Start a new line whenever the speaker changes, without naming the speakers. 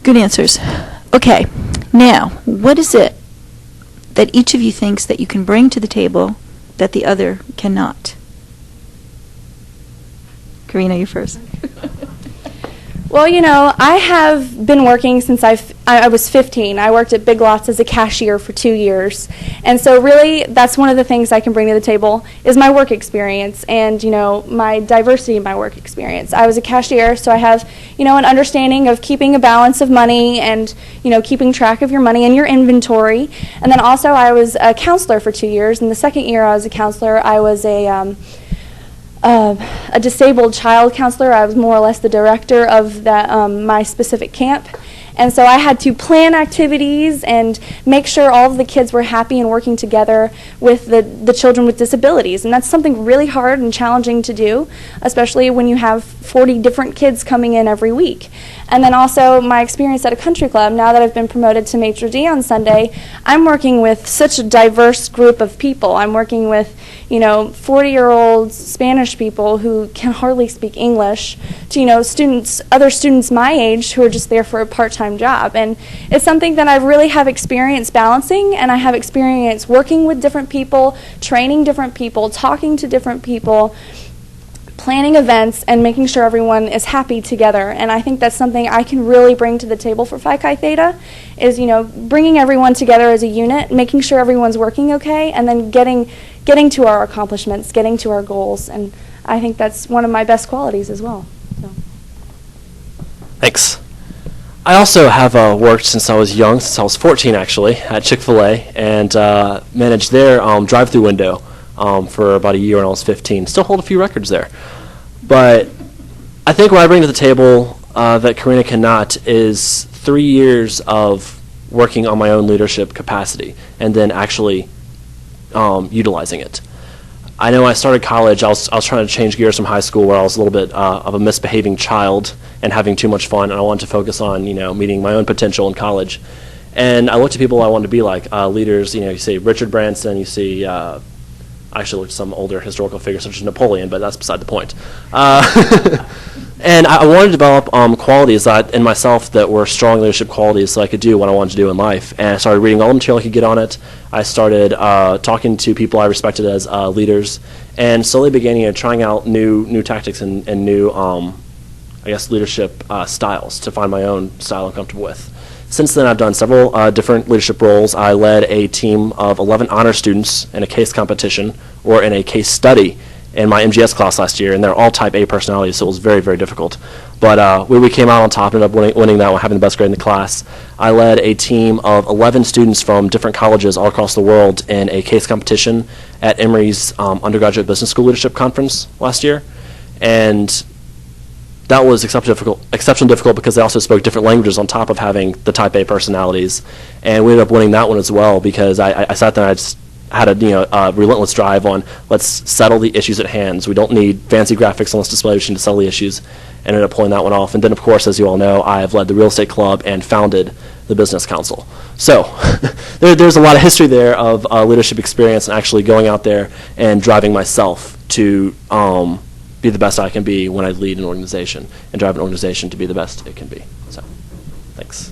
Good answers. Okay, now, what is it that each of you thinks that you can bring to the table that the other cannot? Karina, you first.
Well, I have been working since I was 15. I worked at Big Lots as a cashier for 2 years. And so really, that's one of the things I can bring to the table is my work experience and, my diversity in my work experience. I was a cashier, so I have, an understanding of keeping a balance of money and, keeping track of your money and your inventory. And then also I was a counselor for 2 years. And the second year I was a counselor, I was a disabled child counselor. I was more or less the director of that my specific camp. And so I had to plan activities and make sure all of the kids were happy and working together with the children with disabilities. And that's something really hard and challenging to do, especially when you have 40 different kids coming in every week. And then also my experience at a country club, now that I've been promoted to maitre d' on Sunday, I'm working with such a diverse group of people. I'm working with 40-year-old Spanish people who can hardly speak English to, other students my age who are just there for a part-time job. And it's something that I really have experience balancing, and I have experience working with different people, training different people, talking to different people, planning events, and making sure everyone is happy together. And I think that's something I can really bring to the table for Phi Chi Theta is, bringing everyone together as a unit, making sure everyone's working okay, and then getting to our accomplishments, getting to our goals. And I think that's one of my best qualities as well. So.
Thanks. I also have worked since I was young, since I was 14 actually, at Chick-fil-A, and managed their drive-through window for about a year when I was 15. Still hold a few records there. But I think what I bring to the table that Karina cannot is 3 years of working on my own leadership capacity and then actually utilizing it. I know I started college, I was trying to change gears from high school where I was a little bit of a misbehaving child and having too much fun, and I wanted to focus on, meeting my own potential in college. And I looked at people I wanted to be like, leaders, you see Richard Branson, you see, I actually looked at some older historical figures such as Napoleon, but that's beside the point. And I wanted to develop qualities in myself that were strong leadership qualities so I could do what I wanted to do in life. And I started reading all the material I could get on it. I started talking to people I respected as leaders, and slowly began trying out new tactics and new, leadership styles to find my own style I'm comfortable with. Since then, I've done several different leadership roles. I led a team of 11 honor students in a case competition or in a case study in my MGS class last year, and they're all type A personalities, so it was very, very difficult. But we came out on top, ended up winning that one, having the best grade in the class. I led a team of 11 students from different colleges all across the world in a case competition at Emory's Undergraduate Business School Leadership Conference last year. And that was exceptionally difficult because they also spoke different languages on top of having the type A personalities. And we ended up winning that one as well because I sat there and I just had a relentless drive on let's settle the issues at hand. We don't need fancy graphics on this display machine to settle the issues, and ended up pulling that one off. And then, of course, as you all know, I have led the real estate club and founded the business council. So there's a lot of history there of leadership experience and actually going out there and driving myself to be the best I can be when I lead an organization and drive an organization to be the best it can be. So, thanks.